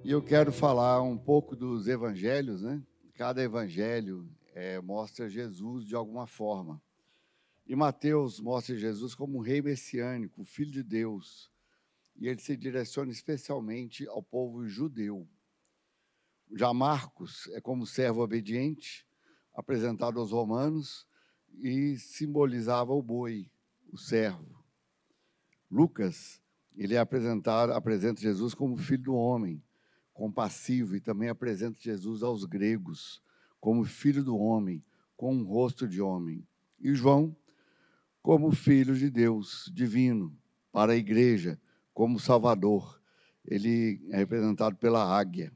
E eu quero falar um pouco dos evangelhos, né? Cada evangelho mostra Jesus de alguma forma. E Mateus mostra Jesus como um rei messiânico, filho de Deus. E ele se direciona especialmente ao povo judeu. Já Marcos é como servo obediente, apresentado aos romanos, e simbolizava o boi, o servo. Lucas, ele apresenta Jesus como filho do homem, compassivo, e também apresenta Jesus aos gregos como filho do homem, com um rosto de homem. E João como filho de Deus, divino, para a igreja, como Salvador. Ele é representado pela águia.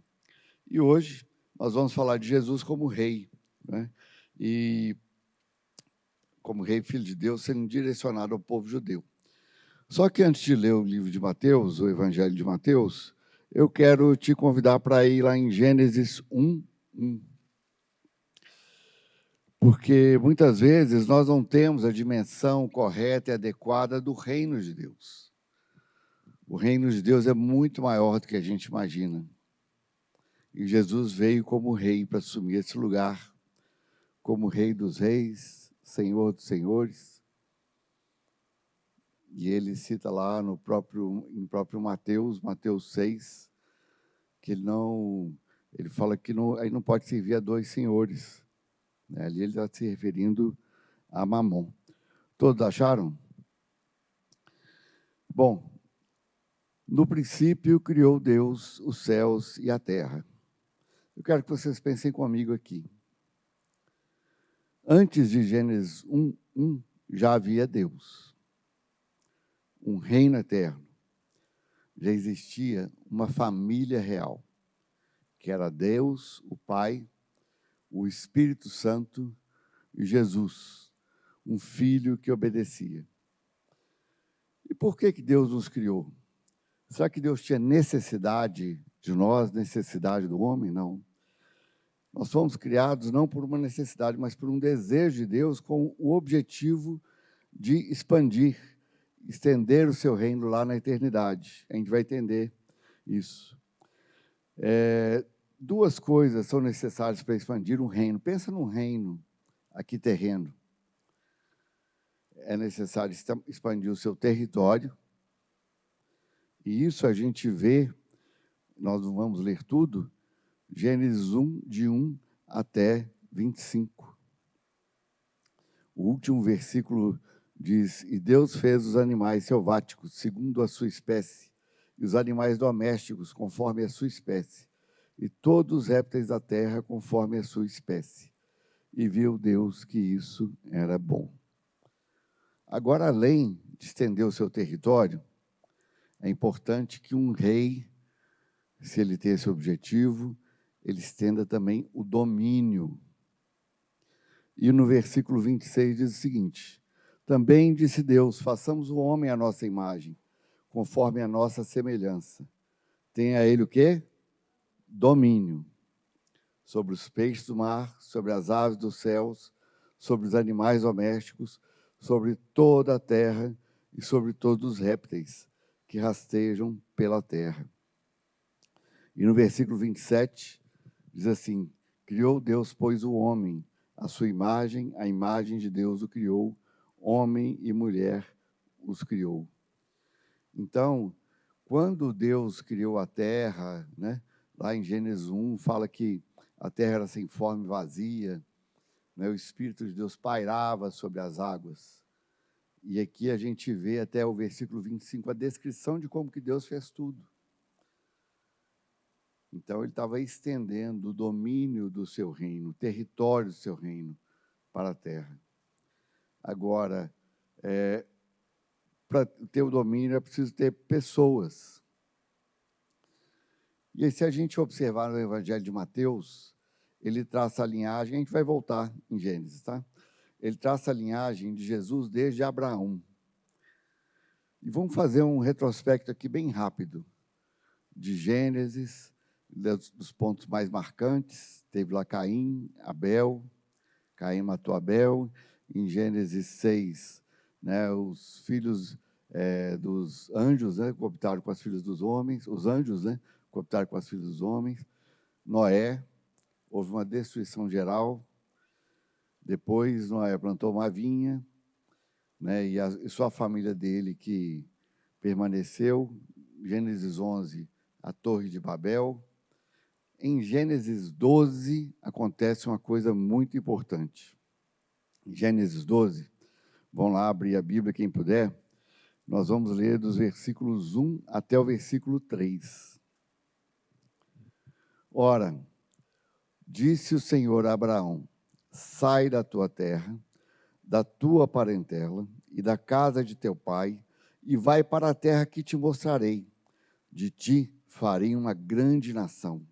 E hoje nós vamos falar de Jesus como rei, né? E como rei, filho de Deus, sendo direcionado ao povo judeu. Só que antes de ler o livro de Mateus, o Evangelho de Mateus, eu quero te convidar para ir lá em Gênesis 1. Porque muitas vezes nós não temos a dimensão correta e adequada do reino de Deus. O reino de Deus é muito maior do que a gente imagina. E Jesus veio como rei para assumir esse lugar, como rei dos reis, senhor dos senhores. E ele cita lá em próprio Mateus 6, que ele fala que aí não pode servir a dois senhores. Ali ele está se referindo a Mamon. Todos acharam? Bom, no princípio criou Deus os céus e a terra. Eu quero que vocês pensem comigo aqui. Antes de Gênesis 1, já havia Deus, um reino eterno. Já existia uma família real, que era Deus, o Pai, o Espírito Santo e Jesus, um filho que obedecia. E por que Deus nos criou? Será que Deus tinha necessidade de nós, necessidade do homem? Não. Nós fomos criados não por uma necessidade, mas por um desejo de Deus com o objetivo de expandir, estender o seu reino lá na eternidade. A gente vai entender isso. Duas coisas são necessárias para expandir um reino. Pensa num reino aqui terreno. É necessário expandir o seu território. E isso a gente vê, nós não vamos ler tudo, Gênesis 1, de 1 até 25. O último versículo diz: E Deus fez os animais selváticos, segundo a sua espécie, e os animais domésticos, conforme a sua espécie, e todos os répteis da terra, conforme a sua espécie. E viu Deus que isso era bom. Agora, além de estender o seu território, é importante que um rei, se ele tem esse objetivo, ele estenda também o domínio. E no versículo 26 diz o seguinte: Também disse Deus, façamos o homem à nossa imagem, conforme a nossa semelhança. Tenha ele o quê? Domínio. Sobre os peixes do mar, sobre as aves dos céus, sobre os animais domésticos, sobre toda a terra e sobre todos os répteis que rastejam pela terra. E no versículo 27, diz assim: Criou Deus, pois, o homem, a sua imagem, a imagem de Deus o criou, homem e mulher os criou. Então, quando Deus criou a terra, né, lá em Gênesis 1, fala que a terra era sem forma e vazia, né, o Espírito de Deus pairava sobre as águas. E aqui a gente vê até o versículo 25 a descrição de como que Deus fez tudo. Então, ele estava estendendo o domínio do seu reino, o território do seu reino para a terra. Agora, para ter o domínio é preciso ter pessoas. E aí, se a gente observar no Evangelho de Mateus, ele traça a linhagem, a gente vai voltar em Gênesis, tá? Ele traça a linhagem de Jesus desde Abraão. E vamos fazer um retrospecto aqui bem rápido, de Gênesis, dos pontos mais marcantes. Teve lá Caim, Abel. Caim matou Abel. Em Gênesis 6, né, os filhos dos anjos, né, coabitaram com as filhas dos homens. Os anjos, né, coabitaram com as filhas dos homens. Noé, houve uma destruição geral. Depois Noé plantou uma vinha, né, e só a família dele que permaneceu. Gênesis 11, a Torre de Babel. Em Gênesis 12, acontece uma coisa muito importante. Em Gênesis 12, vão lá abrir a Bíblia, quem puder, nós vamos ler dos versículos 1 até o versículo 3. Ora, disse o Senhor a Abraão: sai da tua terra, da tua parentela e da casa de teu pai, e vai para a terra que te mostrarei. De ti farei uma grande nação,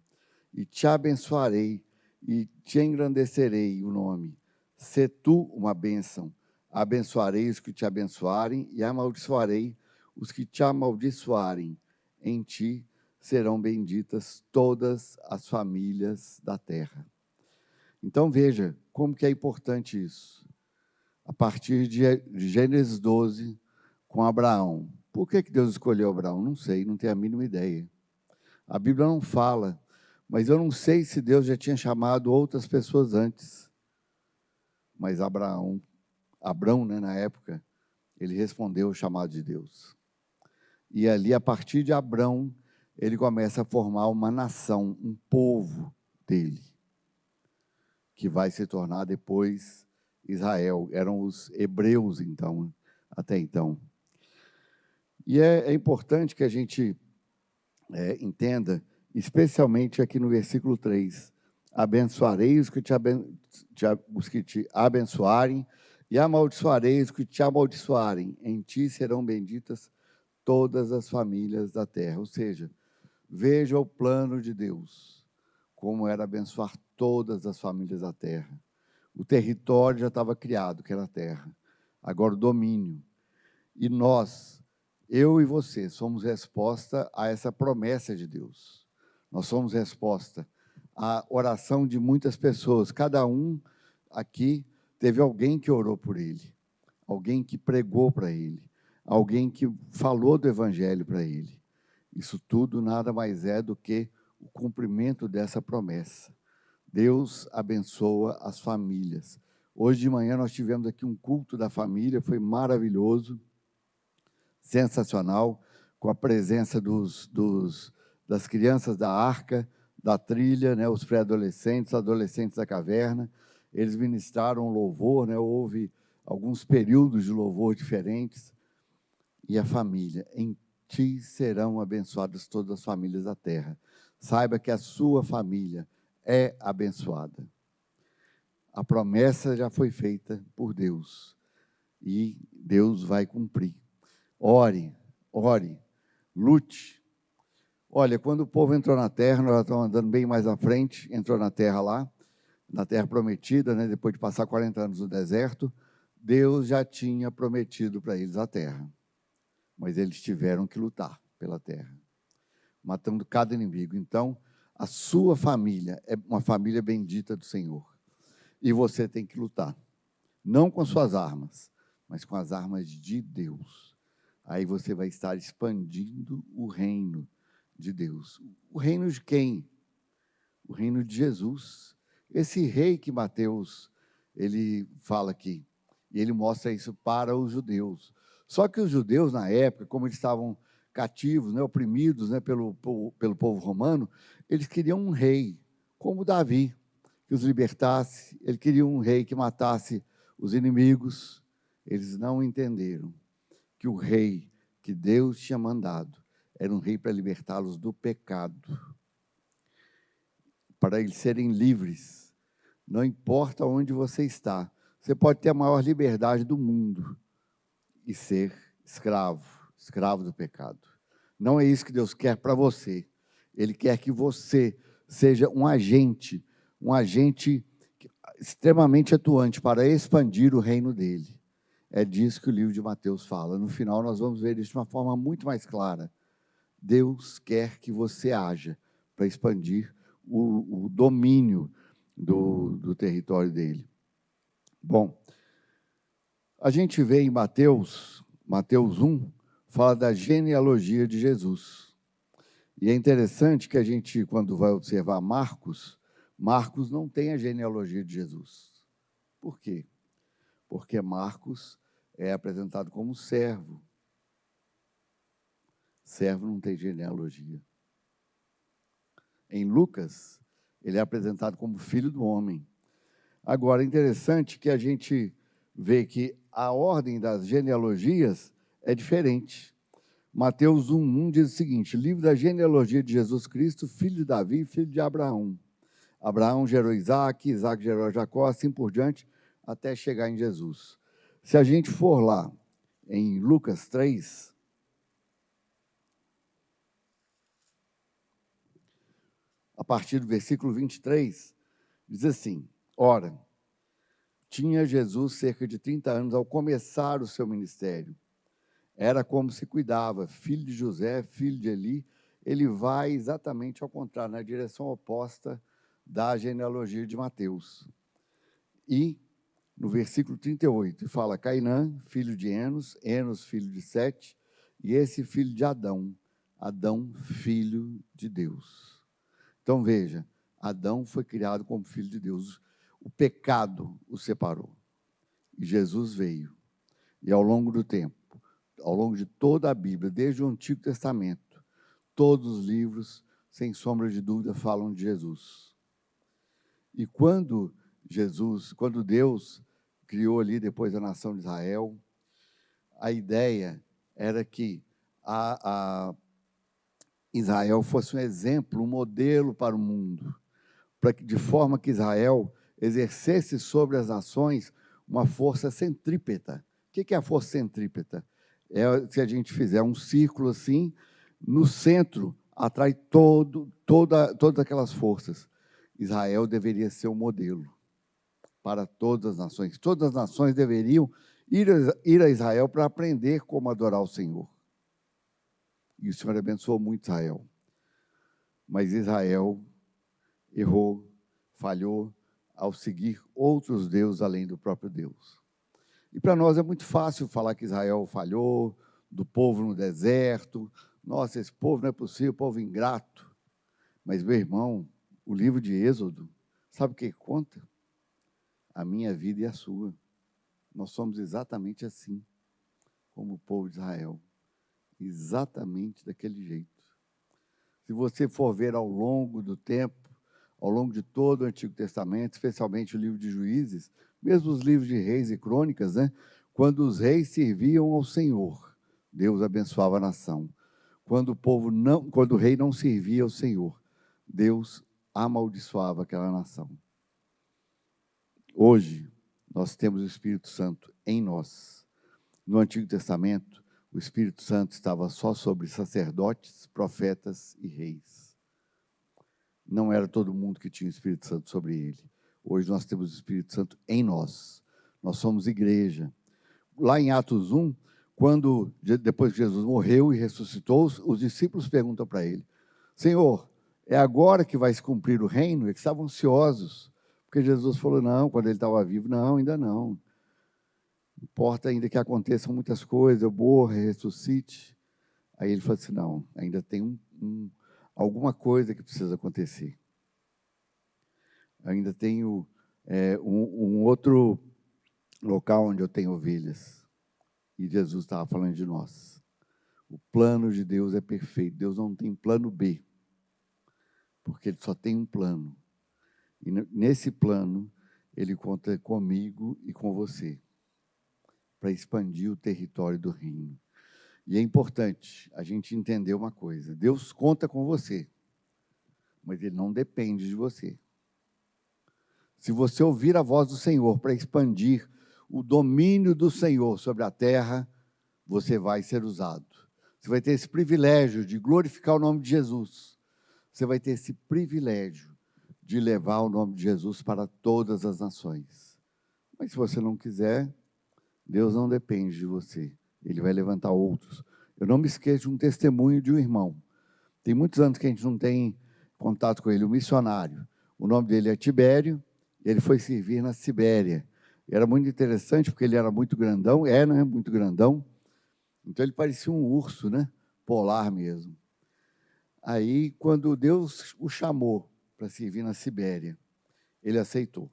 e te abençoarei, e te engrandecerei o nome. Sê tu uma bênção. Abençoarei os que te abençoarem, e amaldiçoarei os que te amaldiçoarem. Em ti serão benditas todas as famílias da terra. Então veja como que é importante isso. A partir de Gênesis 12, com Abraão. Por que Deus escolheu Abraão? Não sei, não tenho a mínima ideia. A Bíblia não fala, mas eu não sei se Deus já tinha chamado outras pessoas antes. Mas Abrão, né, na época, ele respondeu o chamado de Deus. E ali, a partir de Abrão, ele começa a formar uma nação, um povo dele, que vai se tornar depois Israel. Eram os hebreus, então, até então. E é importante que a gente entenda, especialmente aqui no versículo 3, abençoarei os que te abençoarem, e amaldiçoarei os que te amaldiçoarem. Em ti serão benditas todas as famílias da terra. Ou seja, veja o plano de Deus, como era abençoar todas as famílias da terra. O território já estava criado, que era a terra. Agora o domínio. E nós, eu e você, somos resposta a essa promessa de Deus. Nós somos resposta à oração de muitas pessoas. Cada um aqui teve alguém que orou por ele, alguém que pregou para ele, alguém que falou do evangelho para ele. Isso tudo nada mais é do que o cumprimento dessa promessa. Deus abençoa as famílias. Hoje de manhã nós tivemos aqui um culto da família, foi maravilhoso, sensacional, com a presença das crianças da Arca, da trilha, né, os pré-adolescentes, adolescentes da caverna. Eles ministraram louvor, né, houve alguns períodos de louvor diferentes. E a família, em ti serão abençoadas todas as famílias da terra. Saiba que a sua família é abençoada. A promessa já foi feita por Deus e Deus vai cumprir. Ore, lute. Olha, quando o povo entrou na terra, nós estamos andando bem mais à frente, entrou na terra lá, na terra prometida, né, depois de passar 40 anos no deserto, Deus já tinha prometido para eles a terra. Mas eles tiveram que lutar pela terra, matando cada inimigo. Então, a sua família é uma família bendita do Senhor. E você tem que lutar, não com suas armas, mas com as armas de Deus. Aí você vai estar expandindo o reino de Deus. O reino de quem? O reino de Jesus. Esse rei que Mateus, ele fala aqui, e ele mostra isso para os judeus. Só que os judeus, na época, como eles estavam cativos, né, oprimidos, né, pelo povo romano, eles queriam um rei, como Davi, que os libertasse. Ele queria um rei que matasse os inimigos. Eles não entenderam que o rei que Deus tinha mandado era um rei para libertá-los do pecado, para eles serem livres. Não importa onde você está, você pode ter a maior liberdade do mundo e ser escravo do pecado. Não é isso que Deus quer para você. Ele quer que você seja um agente extremamente atuante para expandir o reino dele. É disso que o livro de Mateus fala. No final, nós vamos ver isso de uma forma muito mais clara. Deus quer que você haja para expandir o domínio do território dele. Bom, a gente vê em Mateus 1, fala da genealogia de Jesus. E é interessante que a gente, quando vai observar Marcos, Marcos não tem a genealogia de Jesus. Por quê? Porque Marcos é apresentado como servo. Servo não tem genealogia. Em Lucas, ele é apresentado como filho do homem. Agora, é interessante que a gente vê que a ordem das genealogias é diferente. Mateus 1:1 diz o seguinte: livro da genealogia de Jesus Cristo, filho de Davi, filho de Abraão. Abraão gerou Isaac, Isaac gerou Jacó, assim por diante, até chegar em Jesus. Se a gente for lá em Lucas 3, a partir do versículo 23, diz assim: ora, tinha Jesus cerca de 30 anos ao começar o seu ministério. Era como se cuidava, filho de José, filho de Eli. Ele vai exatamente ao contrário, na direção oposta da genealogia de Mateus. E, no versículo 38, fala Cainã, filho de Enos, Enos, filho de Sete, e esse filho de Adão, Adão, filho de Deus. Então, veja, Adão foi criado como filho de Deus. O pecado o separou. E Jesus veio. E ao longo do tempo, ao longo de toda a Bíblia, desde o Antigo Testamento, todos os livros, sem sombra de dúvida, falam de Jesus. E quando Deus criou ali depois a nação de Israel, a ideia era que Israel fosse um exemplo, um modelo para o mundo, de forma que Israel exercesse sobre as nações uma força centrípeta. O que é a força centrípeta? Se a gente fizer um círculo assim, no centro atrai todas aquelas forças. Israel deveria ser um modelo para todas as nações. Todas as nações deveriam ir a Israel para aprender como adorar o Senhor. E o Senhor abençoou muito Israel. Mas Israel errou, falhou ao seguir outros deuses além do próprio Deus. E para nós é muito fácil falar que Israel falhou, do povo no deserto. Nossa, esse povo não é possível, povo ingrato. Mas, meu irmão, o livro de Êxodo, sabe o que conta? A minha vida e a sua. Nós somos exatamente assim, como o povo de Israel. Exatamente daquele jeito. Se você for ver ao longo do tempo, ao longo de todo o Antigo Testamento, especialmente o livro de Juízes, mesmo os livros de Reis e Crônicas, né? Quando os reis serviam ao Senhor, Deus abençoava a nação. Quando o rei não servia ao Senhor, Deus amaldiçoava aquela nação. Hoje, nós temos o Espírito Santo em nós. No Antigo Testamento, o Espírito Santo estava só sobre sacerdotes, profetas e reis. Não era todo mundo que tinha o Espírito Santo sobre ele. Hoje nós temos o Espírito Santo em nós. Nós somos igreja. Lá em Atos 1, depois que Jesus morreu e ressuscitou, os discípulos perguntam para ele: Senhor, é agora que vai se cumprir o reino? Eles estavam ansiosos, porque Jesus falou: não, quando ele estava vivo, não, ainda não. Importa ainda que aconteçam muitas coisas, eu morra, ressuscite. Aí ele falou assim: não, ainda tem alguma coisa que precisa acontecer. Ainda tenho um outro local onde eu tenho ovelhas. E Jesus estava falando de nós. O plano de Deus é perfeito. Deus não tem plano B, porque Ele só tem um plano. E nesse plano, Ele conta comigo e com você, para expandir o território do reino. E é importante a gente entender uma coisa: Deus conta com você, mas Ele não depende de você. Se você ouvir a voz do Senhor para expandir o domínio do Senhor sobre a terra, você vai ser usado. Você vai ter esse privilégio de glorificar o nome de Jesus. Você vai ter esse privilégio de levar o nome de Jesus para todas as nações. Mas se você não quiser, Deus não depende de você. Ele vai levantar outros. Eu não me esqueço de um testemunho de um irmão. Tem muitos anos que a gente não tem contato com ele, um missionário. O nome dele é Tibério. Ele foi servir na Sibéria. Era muito interessante, porque ele era muito grandão, né? Muito grandão. Então, ele parecia um urso, né? Polar mesmo. Aí, quando Deus o chamou para servir na Sibéria, ele aceitou.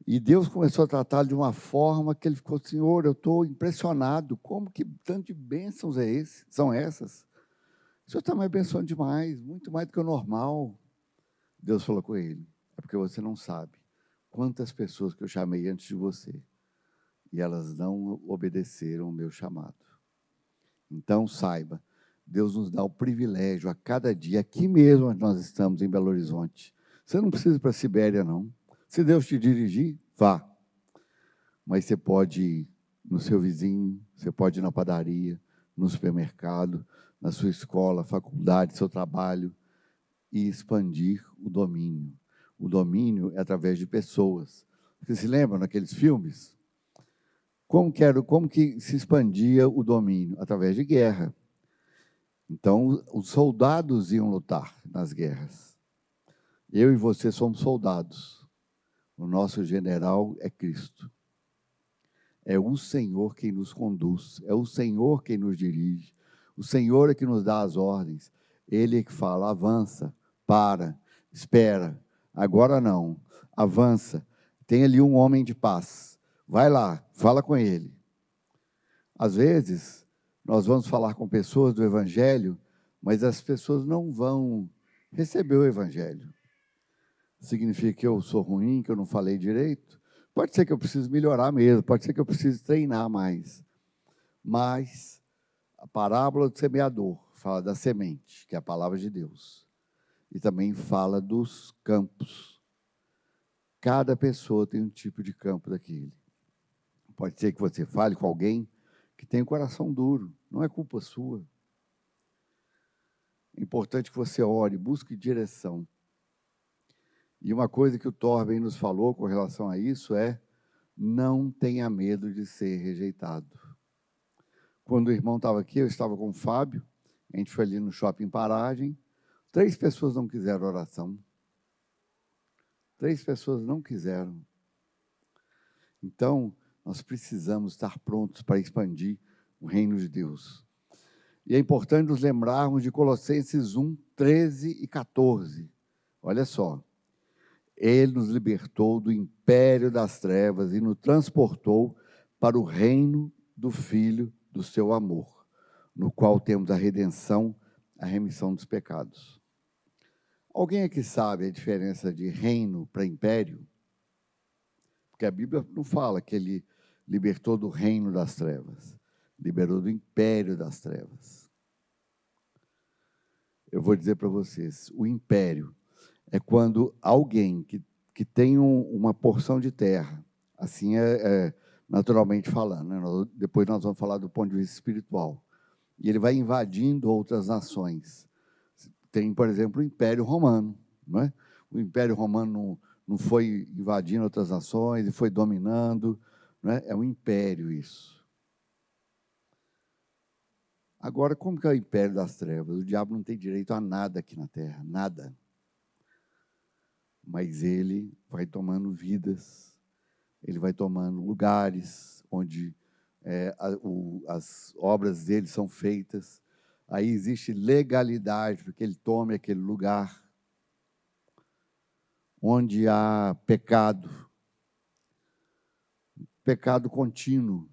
E Deus começou a tratá-lo de uma forma que ele ficou, Senhor, eu estou impressionado, como que tanto de bênçãos são essas? O Senhor está me abençoando demais, muito mais do que o normal. Deus falou com ele, é porque você não sabe quantas pessoas que eu chamei antes de você, e elas não obedeceram o meu chamado. Então, saiba, Deus nos dá o privilégio a cada dia, aqui mesmo onde nós estamos, em Belo Horizonte. Você não precisa ir para a Sibéria, não. Se Deus te dirigir, vá. Mas você pode ir no seu vizinho, você pode ir na padaria, no supermercado, na sua escola, faculdade, seu trabalho, e expandir o domínio. O domínio é através de pessoas. Você se lembra naqueles filmes? Como que se expandia o domínio? Através de guerra. Então, os soldados iam lutar nas guerras. Eu e você somos soldados. O nosso general é Cristo. É o Senhor quem nos conduz, é o Senhor quem nos dirige, o Senhor é que nos dá as ordens. Ele é que fala, avança, para, espera, agora não, avança. Tem ali um homem de paz, vai lá, fala com ele. Às vezes, nós vamos falar com pessoas do Evangelho, mas as pessoas não vão receber o Evangelho. Significa que eu sou ruim, que eu não falei direito? Pode ser que eu precise melhorar mesmo, pode ser que eu precise treinar mais. Mas a parábola do semeador fala da semente, que é a palavra de Deus. E também fala dos campos. Cada pessoa tem um tipo de campo daquele. Pode ser que você fale com alguém que tem o coração duro, não é culpa sua. É importante que você ore, busque direção. E uma coisa que o Torben nos falou com relação a isso é: não tenha medo de ser rejeitado. Quando o irmão estava aqui, eu estava com o Fábio, a gente foi ali no shopping Paragem, 3 pessoas não quiseram oração. 3 pessoas não quiseram. Então, nós precisamos estar prontos para expandir o reino de Deus. E é importante nos lembrarmos de Colossenses 1, 13 e 14. Olha só. Ele nos libertou do império das trevas e nos transportou para o reino do Filho do seu amor, no qual temos a redenção, a remissão dos pecados. Alguém aqui sabe a diferença de reino para império? Porque a Bíblia não fala que ele libertou do reino das trevas, liberou do império das trevas. Eu vou dizer para vocês, o império é quando alguém que tem uma porção de terra, assim naturalmente falando, né? Depois nós vamos falar do ponto de vista espiritual, e ele vai invadindo outras nações. Tem, por exemplo, o Império Romano, não é? O Império Romano não foi invadindo outras nações e foi dominando, não é? É um império isso. Agora, como que é o império das trevas? O diabo não tem direito a nada aqui na terra, nada. Mas ele vai tomando vidas, ele vai tomando lugares onde as obras dele são feitas. Aí existe legalidade para que ele tome aquele lugar. Onde há pecado contínuo,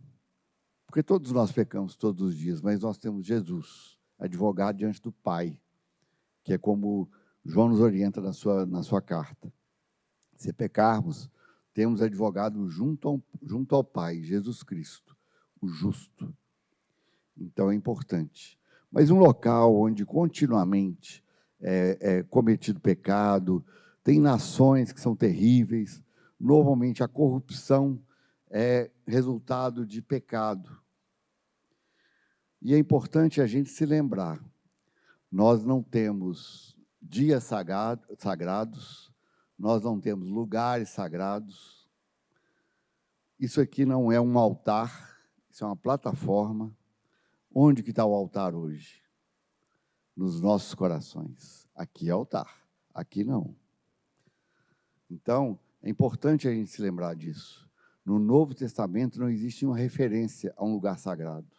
porque todos nós pecamos todos os dias, mas nós temos Jesus, advogado diante do Pai, que é como João nos orienta na sua carta. Se pecarmos, temos advogado junto ao Pai, Jesus Cristo, o justo. Então é importante. Mas um local onde continuamente é cometido pecado, tem nações que são terríveis, normalmente a corrupção é resultado de pecado. E é importante a gente se lembrar, nós não temos dias sagrados, nós não temos lugares sagrados. Isso aqui não é um altar, isso é uma plataforma. Onde que está o altar hoje? Nos nossos corações. Aqui é altar, aqui não. Então, é importante a gente se lembrar disso. No Novo Testamento não existe uma referência a um lugar sagrado.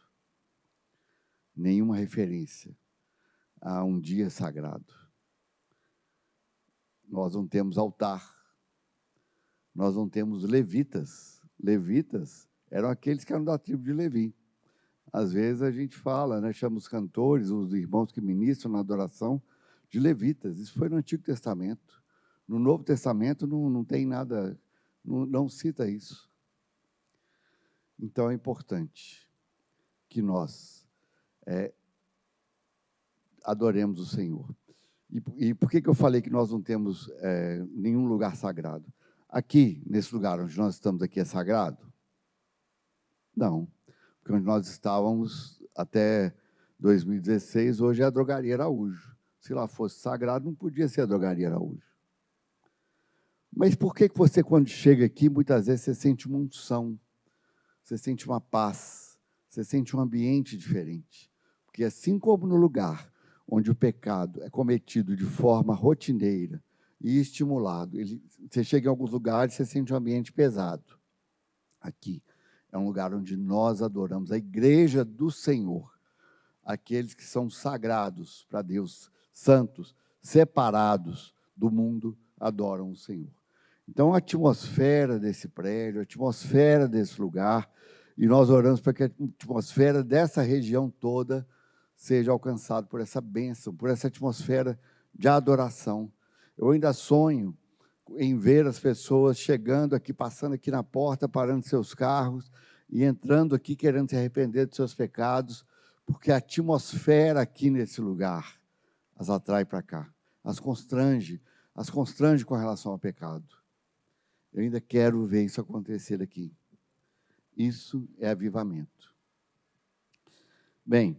Nenhuma referência. a um dia sagrado. Nós não temos altar. Nós não temos levitas. Levitas eram aqueles que eram da tribo de Levi. Às vezes a gente fala, né, chama os cantores, os irmãos que ministram na adoração, de levitas. Isso foi no Antigo Testamento. No Novo Testamento não tem nada, não cita isso. Então é importante que nós adoremos o Senhor. E por que eu falei que nós não temos nenhum lugar sagrado? Aqui, nesse lugar onde nós estamos aqui, é sagrado? Não. Porque onde nós estávamos até 2016, hoje é a Drogaria Araújo. Se lá fosse sagrado, não podia ser a Drogaria Araújo. Mas por que você, quando chega aqui, muitas vezes você sente uma unção, você sente uma paz, você sente um ambiente diferente? Porque assim como no lugar onde o pecado é cometido de forma rotineira e estimulado, você chega em alguns lugares e você sente um ambiente pesado. Aqui é um lugar onde nós adoramos a igreja do Senhor, aqueles que são sagrados para Deus, santos, separados do mundo, adoram o Senhor. Então, a atmosfera desse prédio, a atmosfera desse lugar, e nós oramos para que a atmosfera dessa região toda seja alcançada por essa bênção, por essa atmosfera de adoração. Eu ainda sonho em ver as pessoas chegando aqui, passando aqui na porta, parando seus carros e entrando aqui querendo se arrepender dos seus pecados, porque a atmosfera aqui nesse lugar as atrai para cá, as constrange com relação ao pecado. Eu ainda quero ver isso acontecer aqui. Isso é avivamento. Bem,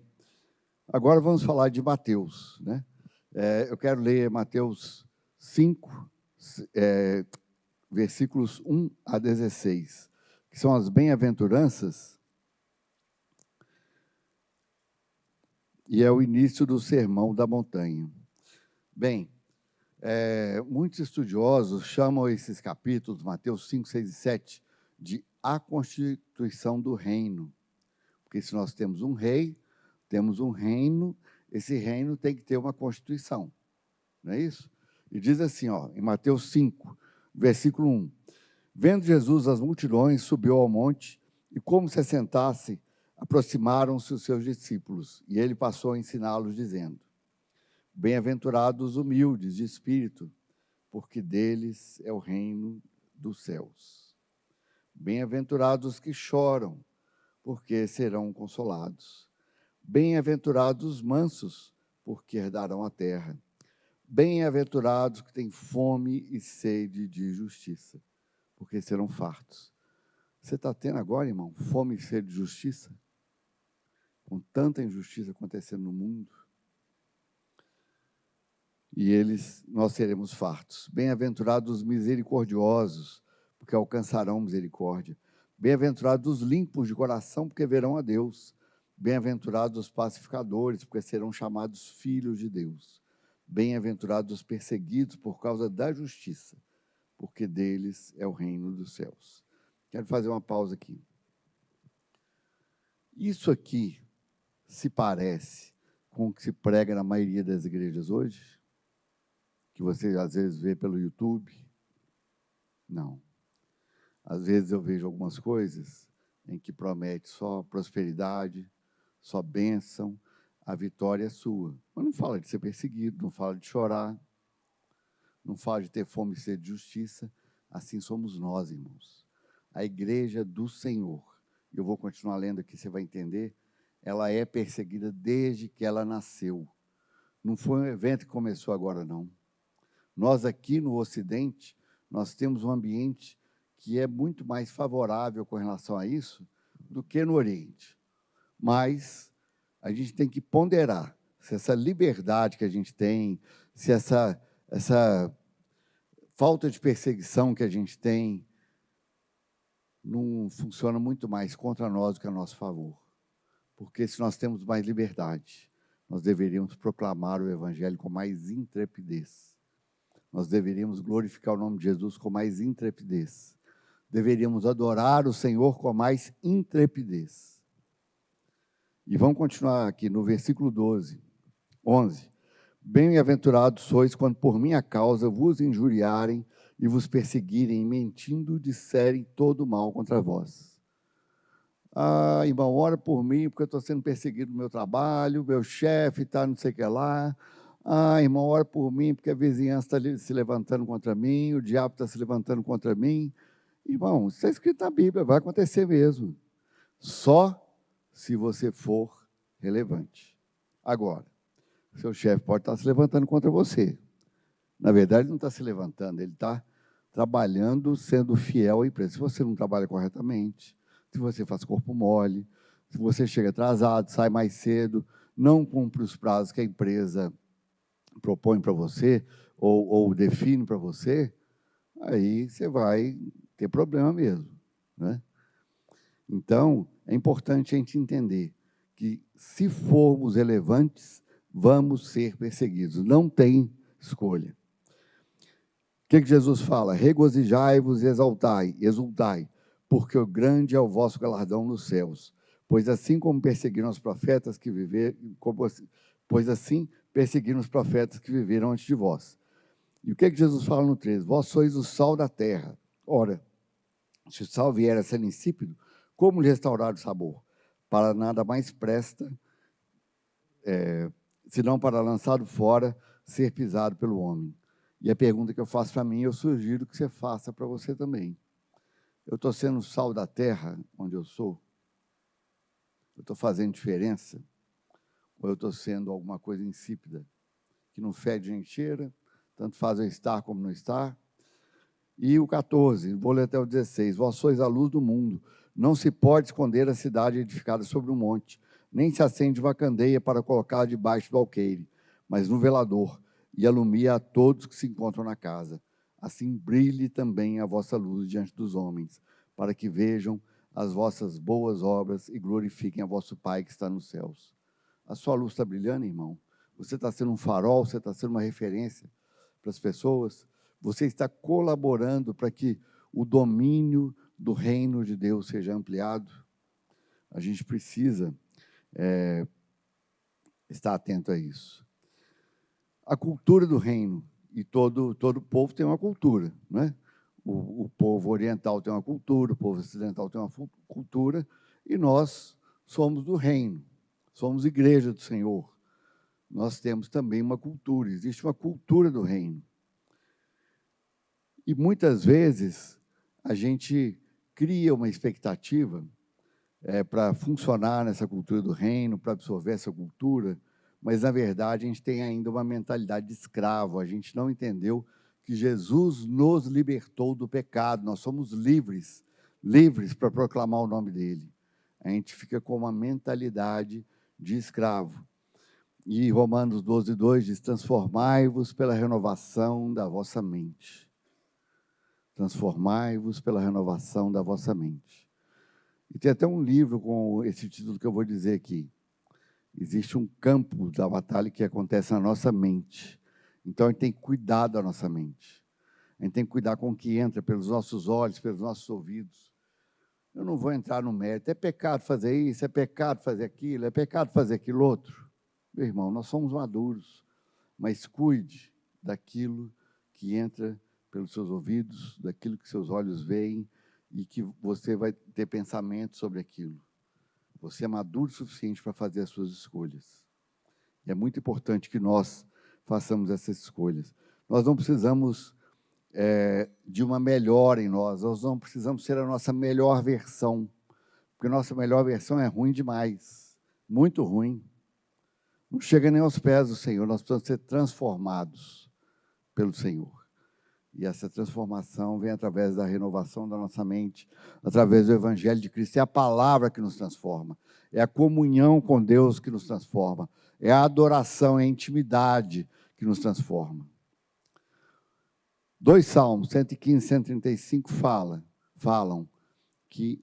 agora vamos falar de Mateus, né? Eu quero ler Mateus 5, versículos 1 a 16, que são as bem-aventuranças, e é o início do Sermão da Montanha. Bem, muitos estudiosos chamam esses capítulos, Mateus 5, 6 e 7, de a constituição do reino. Porque se nós temos um rei, temos um reino, esse reino tem que ter uma constituição. Não é isso? E diz assim, em Mateus 5, versículo 1. Vendo Jesus as multidões, subiu ao monte, e como se assentasse, aproximaram-se os seus discípulos, e ele passou a ensiná-los, dizendo: Bem-aventurados os humildes de espírito, porque deles é o reino dos céus. Bem-aventurados os que choram, porque serão consolados. Bem-aventurados os mansos, porque herdarão a terra. Bem-aventurados que têm fome e sede de justiça, porque serão fartos. Você está tendo agora, irmão, fome e sede de justiça? Com tanta injustiça acontecendo no mundo. E nós seremos fartos. Bem-aventurados os misericordiosos, porque alcançarão misericórdia. Bem-aventurados os limpos de coração, porque verão a Deus. Bem-aventurados os pacificadores, porque serão chamados filhos de Deus. Bem-aventurados os perseguidos por causa da justiça, porque deles é o reino dos céus. Quero fazer uma pausa aqui. Isso aqui se parece com o que se prega na maioria das igrejas hoje? Que você às vezes vê pelo YouTube? Não. Às vezes eu vejo algumas coisas em que promete só prosperidade, só bênção, a vitória é sua. Mas não fala de ser perseguido, não fala de chorar, não fala de ter fome e sede de justiça. Assim somos nós, irmãos. A igreja do Senhor, eu vou continuar lendo aqui, você vai entender, ela é perseguida desde que ela nasceu. Não foi um evento que começou agora, não. Nós aqui no Ocidente, nós temos um ambiente que é muito mais favorável com relação a isso do que no Oriente. Mas a gente tem que ponderar se essa liberdade que a gente tem, se essa falta de perseguição que a gente tem, não funciona muito mais contra nós do que a nosso favor. Porque se nós temos mais liberdade, nós deveríamos proclamar o Evangelho com mais intrepidez. Nós deveríamos glorificar o nome de Jesus com mais intrepidez. Deveríamos adorar o Senhor com mais intrepidez. E vamos continuar aqui no versículo 12. 11. Bem-aventurados sois quando por minha causa vos injuriarem e vos perseguirem, mentindo, disserem todo mal contra vós. Ah, irmão, ora por mim, porque eu estou sendo perseguido no meu trabalho, meu chefe está não sei o que lá. Ah, irmão, ora por mim, porque a vizinhança está se levantando contra mim, o diabo está se levantando contra mim. Irmão, isso está escrito na Bíblia, vai acontecer mesmo. Só se você for relevante. Agora, seu chefe pode estar se levantando contra você. Na verdade, ele não está se levantando, ele está trabalhando, sendo fiel à empresa. Se você não trabalha corretamente, se você faz corpo mole, se você chega atrasado, sai mais cedo, não cumpre os prazos que a empresa propõe para você ou define para você, aí você vai ter problema mesmo, né? Então, é importante a gente entender que, se formos relevantes, vamos ser perseguidos. Não tem escolha. O que Jesus fala? Regozijai-vos e exultai, porque o grande é o vosso galardão nos céus. Pois assim como perseguiram os profetas que viveram, antes de vós. E o que Jesus fala no 13? Vós sois o sal da terra. Ora, se o sal vier a ser insípido, como lhe restaurar o sabor? Para nada mais presta, senão para lançado fora, ser pisado pelo homem. E a pergunta que eu faço para mim, eu sugiro que você faça para você também. Eu estou sendo o sal da terra, onde eu sou? Eu estou fazendo diferença? Ou eu estou sendo alguma coisa insípida, que não fede nem cheira, tanto faz eu estar como não estar? E o 14, vou ler até o 16. Vós sois a luz do mundo. Não se pode esconder a cidade edificada sobre um monte, nem se acende uma candeia para colocar debaixo do alqueire, mas no velador, e alumia a todos que se encontram na casa. Assim brilhe também a vossa luz diante dos homens, para que vejam as vossas boas obras e glorifiquem a vosso Pai que está nos céus. A sua luz está brilhando, irmão? Você está sendo um farol, você está sendo uma referência para as pessoas? Você está colaborando para que o domínio do reino de Deus seja ampliado? A gente precisa estar atento a isso. A cultura do reino, e todo povo tem uma cultura, né? O povo oriental tem uma cultura, o povo ocidental tem uma cultura, e nós somos do reino, somos igreja do Senhor. Nós temos também uma cultura, existe uma cultura do reino. E muitas vezes a gente cria uma expectativa para funcionar nessa cultura do reino, para absorver essa cultura, mas, na verdade, a gente tem ainda uma mentalidade de escravo. A gente não entendeu que Jesus nos libertou do pecado. Nós somos livres para proclamar o nome dele. A gente fica com uma mentalidade de escravo. E Romanos 12:2 diz: transformai-vos pela renovação da vossa mente. Transformai-vos pela renovação da vossa mente. E tem até um livro com esse título que eu vou dizer aqui. Existe um campo da batalha que acontece na nossa mente. Então, a gente tem que cuidar da nossa mente. A gente tem que cuidar com o que entra pelos nossos olhos, pelos nossos ouvidos. Eu não vou entrar no mérito. É pecado fazer isso, é pecado fazer aquilo, é pecado fazer aquilo outro. Meu irmão, nós somos maduros, mas cuide daquilo que entra pelos seus ouvidos, daquilo que seus olhos veem e que você vai ter pensamento sobre aquilo. Você é maduro o suficiente para fazer as suas escolhas. E é muito importante que nós façamos essas escolhas. Nós não precisamos de uma melhora em nós não precisamos ser a nossa melhor versão, porque a nossa melhor versão é ruim demais, muito ruim. Não chega nem aos pés do Senhor, nós precisamos ser transformados pelo Senhor. E essa transformação vem através da renovação da nossa mente, através do Evangelho de Cristo. É a palavra que nos transforma, é a comunhão com Deus que nos transforma, é a adoração, é a intimidade que nos transforma. 2 Salmos, 115 e 135, falam que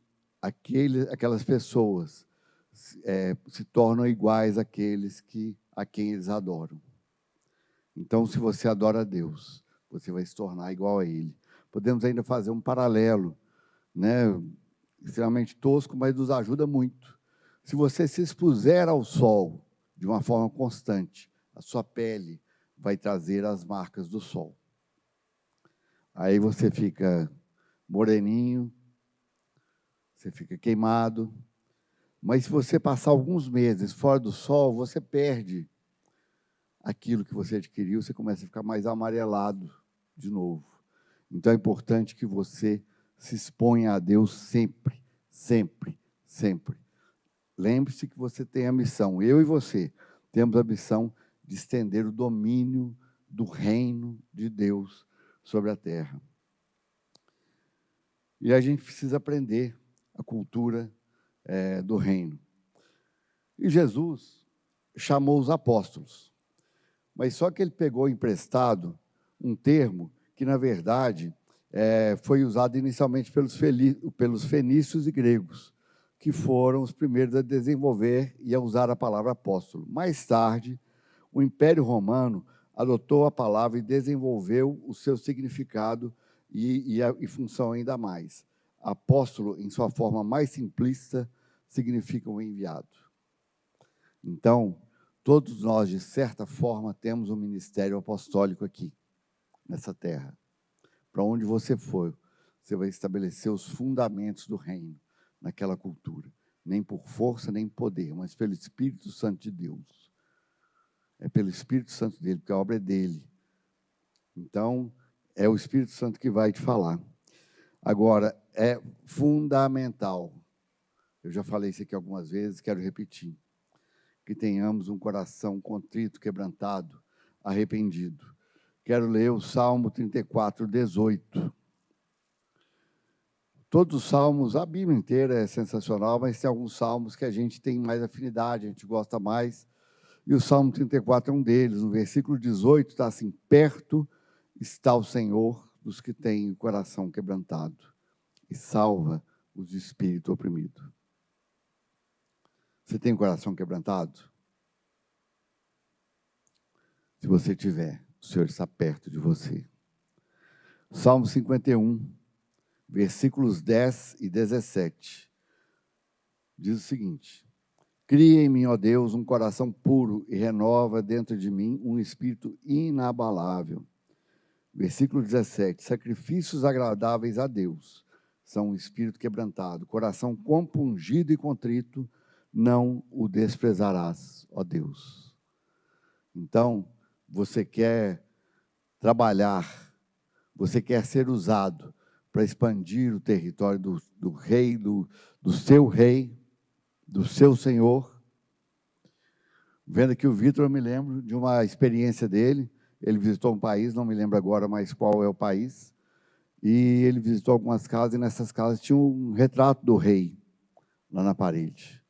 aquelas pessoas se tornam iguais àqueles a quem eles adoram. Então, se você adora a Deus, você vai se tornar igual a Ele. Podemos ainda fazer um paralelo, né, extremamente tosco, mas nos ajuda muito. Se você se expuser ao sol de uma forma constante, a sua pele vai trazer as marcas do sol. Aí você fica moreninho, você fica queimado, mas se você passar alguns meses fora do sol, você perde aquilo que você adquiriu, você começa a ficar mais amarelado de novo. Então é importante que você se exponha a Deus sempre, sempre, sempre. Lembre-se que você tem a missão, eu e você temos a missão de estender o domínio do reino de Deus sobre a terra. E a gente precisa aprender a cultura do reino. E Jesus chamou os apóstolos, mas só que ele pegou emprestado um termo que, na verdade, foi usado inicialmente pelos fenícios e gregos, que foram os primeiros a desenvolver e a usar a palavra apóstolo. Mais tarde, o Império Romano adotou a palavra e desenvolveu o seu significado e função ainda mais. Apóstolo, em sua forma mais simplista, significa um enviado. Então, todos nós, de certa forma, temos um ministério apostólico aqui, nessa terra. Para onde você for, você vai estabelecer os fundamentos do reino, naquela cultura. Nem por força, nem poder, mas pelo Espírito Santo de Deus. É pelo Espírito Santo dele, porque a obra é dele. Então, é o Espírito Santo que vai te falar. Agora, é fundamental, eu já falei isso aqui algumas vezes, quero repetir, que tenhamos um coração contrito, quebrantado, arrependido. Quero ler o Salmo 34, 18. Todos os salmos, a Bíblia inteira é sensacional, mas tem alguns salmos que a gente tem mais afinidade, a gente gosta mais. E o Salmo 34 é um deles. No versículo 18 está assim: perto está o Senhor dos que têm o coração quebrantado e salva os de espírito oprimido. Você tem o coração quebrantado? Se você tiver, o Senhor está perto de você. Salmo 51, versículos 10 e 17. Diz o seguinte: cria em mim, ó Deus, um coração puro e renova dentro de mim um espírito inabalável. Versículo 17. Sacrifícios agradáveis a Deus são um espírito quebrantado, coração compungido e contrito, não o desprezarás, ó Deus. Então, você quer trabalhar, você quer ser usado para expandir o território do rei, do seu Senhor. Vendo aqui o Vitor, eu me lembro de uma experiência dele. Ele visitou um país, não me lembro agora mais qual é o país, e ele visitou algumas casas, e nessas casas tinha um retrato do rei, lá na parede.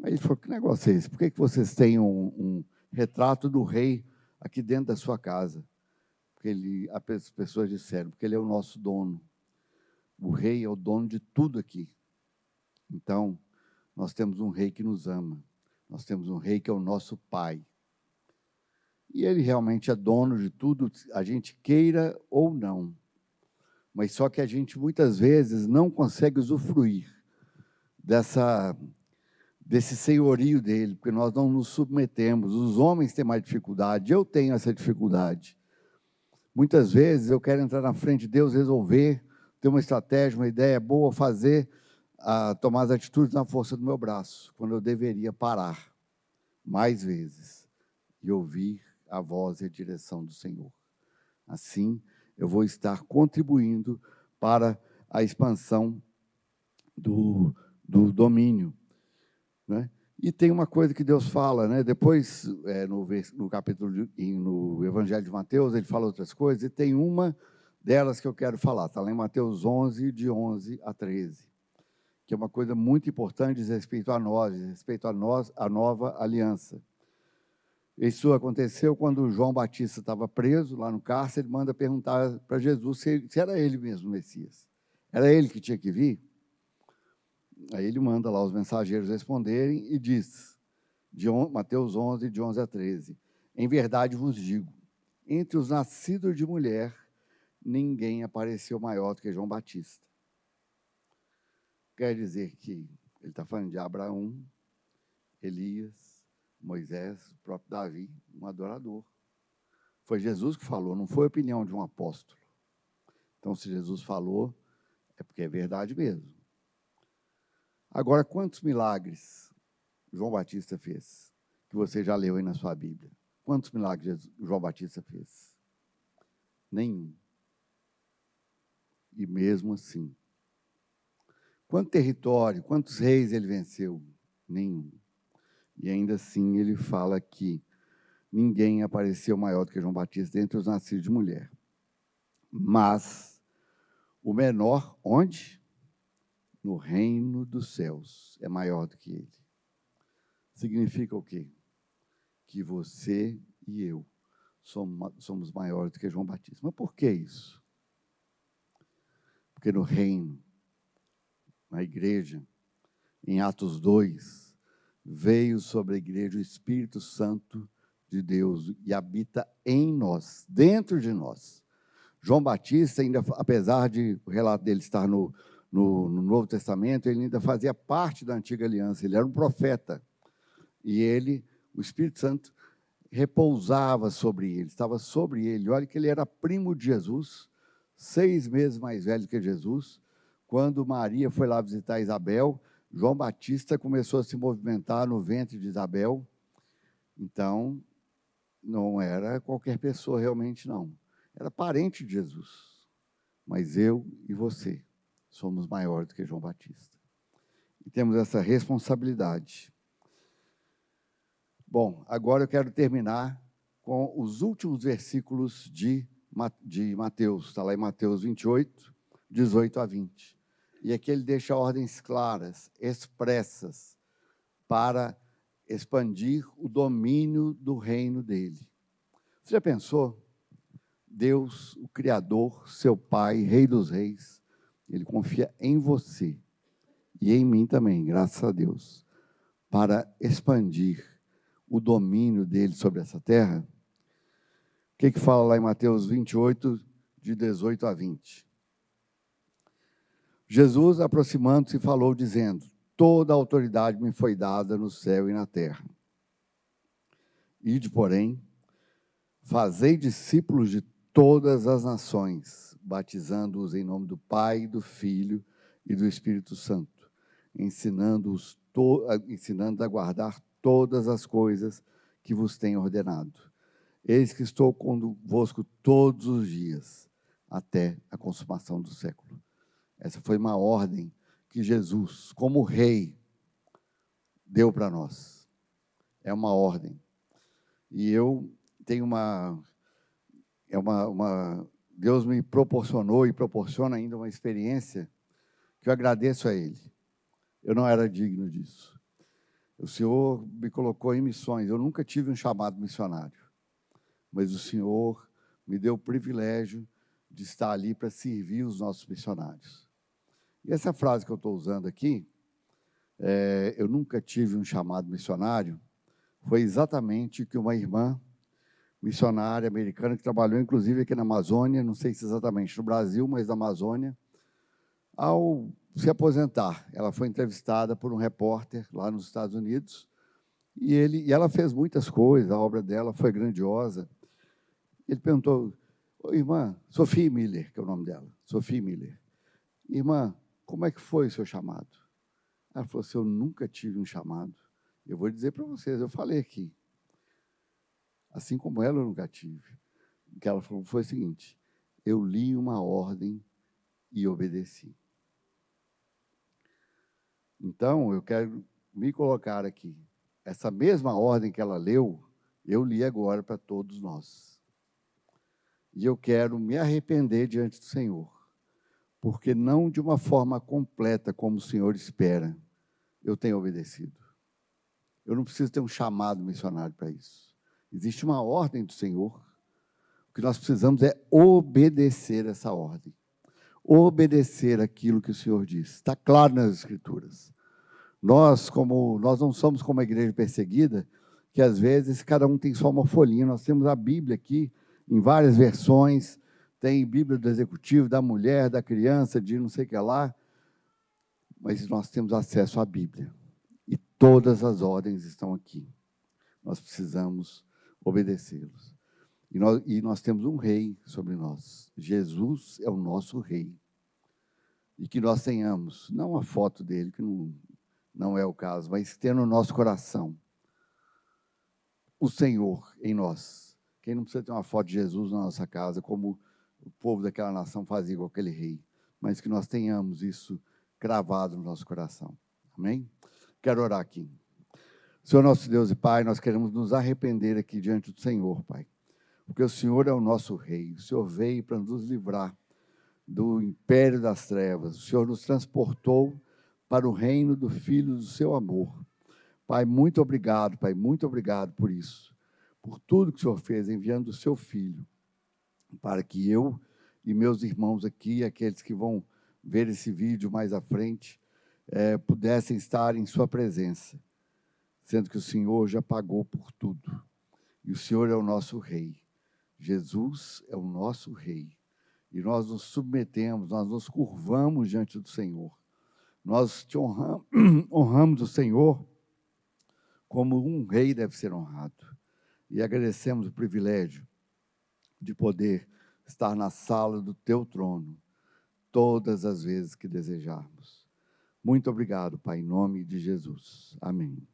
Aí ele falou: que negócio é esse? Por que vocês têm um retrato do rei aqui dentro da sua casa? Porque as pessoas disseram: porque ele é o nosso dono. O rei é o dono de tudo aqui. Então, nós temos um rei que nos ama. Nós temos um rei que é o nosso pai. E ele realmente é dono de tudo, a gente queira ou não. Mas só que a gente, muitas vezes, não consegue usufruir desse senhorio dele, porque nós não nos submetemos. Os homens têm mais dificuldade, eu tenho essa dificuldade. Muitas vezes eu quero entrar na frente de Deus, resolver, ter uma estratégia, uma ideia boa, tomar as atitudes na força do meu braço, quando eu deveria parar mais vezes e ouvir a voz e a direção do Senhor. Assim, eu vou estar contribuindo para a expansão do domínio, né? E tem uma coisa que Deus fala, né? Depois, no capítulo, no Evangelho de Mateus, ele fala outras coisas, e tem uma delas que eu quero falar, está lá em Mateus 11, de 11 a 13, que é uma coisa muito importante diz respeito a nós, a nova aliança. Isso aconteceu quando João Batista estava preso lá no cárcere. Ele manda perguntar para Jesus se era ele mesmo o Messias. Era ele que tinha que vir? Aí ele manda lá os mensageiros responderem e diz, Mateus 11, de 11 a 13, em verdade vos digo, entre os nascidos de mulher, ninguém apareceu maior do que João Batista. Quer dizer que ele está falando de Abraão, Elias, Moisés, o próprio Davi, um adorador. Foi Jesus que falou, não foi a opinião de um apóstolo. Então, se Jesus falou, é porque é verdade mesmo. Agora, quantos milagres João Batista fez? Que você já leu aí na sua Bíblia. Quantos milagres João Batista fez? Nenhum. E mesmo assim. Quanto território, quantos reis ele venceu? Nenhum. E ainda assim ele fala que ninguém apareceu maior do que João Batista entre os nascidos de mulher. Mas o menor, onde? No reino dos céus, é maior do que ele. Significa o quê? Que você e eu somos maiores do que João Batista. Mas por que isso? Porque no reino, na igreja, em Atos 2, veio sobre a igreja o Espírito Santo de Deus e habita em nós, dentro de nós. João Batista, ainda, apesar de o relato dele estar no Novo Testamento, ele ainda fazia parte da antiga aliança, ele era um profeta. E ele, o Espírito Santo, repousava sobre ele, estava sobre ele. Olha que ele era primo de Jesus, 6 meses mais velho que Jesus. Quando Maria foi lá visitar Isabel, João Batista começou a se movimentar no ventre de Isabel. Então, não era qualquer pessoa realmente, não. Era parente de Jesus. Mas eu e você somos maiores do que João Batista. E temos essa responsabilidade. Bom, agora eu quero terminar com os últimos versículos de Mateus. Está lá em Mateus 28, 18 a 20. E aqui ele deixa ordens claras, expressas, para expandir o domínio do reino dele. Você já pensou? Deus, o Criador, seu Pai, Rei dos Reis, ele confia em você e em mim também, graças a Deus, para expandir o domínio dele sobre essa terra. O que fala lá em Mateus 28, de 18 a 20? Jesus, aproximando-se, falou, dizendo: toda a autoridade me foi dada no céu e na terra. Ide, porém, fazei discípulos de todas as nações, batizando-os em nome do Pai, do Filho e do Espírito Santo, ensinando a guardar todas as coisas que vos tenho ordenado. Eis que estou convosco todos os dias, até a consumação do século. Essa foi uma ordem que Jesus, como rei, deu para nós. É uma ordem. E eu tenho Deus me proporcionou e proporciona ainda uma experiência que eu agradeço a Ele. Eu não era digno disso. O Senhor me colocou em missões. Eu nunca tive um chamado missionário. Mas o Senhor me deu o privilégio de estar ali para servir os nossos missionários. E essa frase que eu estou usando aqui, eu nunca tive um chamado missionário, foi exatamente o que uma irmã missionária americana, que trabalhou inclusive aqui na Amazônia, não sei se exatamente no Brasil, mas na Amazônia, ao se aposentar, ela foi entrevistada por um repórter lá nos Estados Unidos, e ela fez muitas coisas, a obra dela foi grandiosa. Ele perguntou: irmã, Sophie Miller, que é o nome dela, Sophie Miller, irmã, como é que foi o seu chamado? Ela falou assim: eu nunca tive um chamado. Eu vou dizer para vocês, eu falei aqui, assim como ela eu nunca tive. O que ela falou foi o seguinte: eu li uma ordem e obedeci. Então, eu quero me colocar aqui. Essa mesma ordem que ela leu, eu li agora para todos nós. E eu quero me arrepender diante do Senhor, porque não de uma forma completa como o Senhor espera, eu tenho obedecido. Eu não preciso ter um chamado missionário para isso. Existe uma ordem do Senhor. O que nós precisamos é obedecer essa ordem. Obedecer aquilo que o Senhor diz. Está claro nas Escrituras. Nós não somos como a igreja perseguida, que às vezes cada um tem só uma folhinha. Nós temos a Bíblia aqui, em várias versões. Tem Bíblia do executivo, da mulher, da criança, de não sei o que lá. Mas nós temos acesso à Bíblia. E todas as ordens estão aqui. nós precisamos obedecê-los. E nós temos um rei sobre nós. Jesus é o nosso rei. E que nós tenhamos, não a foto dele, que não é o caso, mas ter no nosso coração o Senhor em nós. Quem não precisa ter uma foto de Jesus na nossa casa, como o povo daquela nação fazia com aquele rei, mas que nós tenhamos isso cravado no nosso coração. Amém? Quero orar aqui. Senhor nosso Deus e Pai, nós queremos nos arrepender aqui diante do Senhor, Pai, porque o Senhor é o nosso rei. O Senhor veio para nos livrar do império das trevas. O Senhor nos transportou para o reino do Filho do seu amor. Pai, muito obrigado, Pai, muito obrigado por isso, por tudo que o Senhor fez, enviando o seu Filho, para que eu e meus irmãos aqui, aqueles que vão ver esse vídeo mais à frente, pudessem estar em sua presença, sendo que o Senhor já pagou por tudo, e o Senhor é o nosso Rei. Jesus é o nosso Rei, e nós nos submetemos, nós nos curvamos diante do Senhor, nós te honramos o Senhor como um rei deve ser honrado, e agradecemos o privilégio de poder estar na sala do teu trono, todas as vezes que desejarmos. Muito obrigado, Pai, em nome de Jesus. Amém.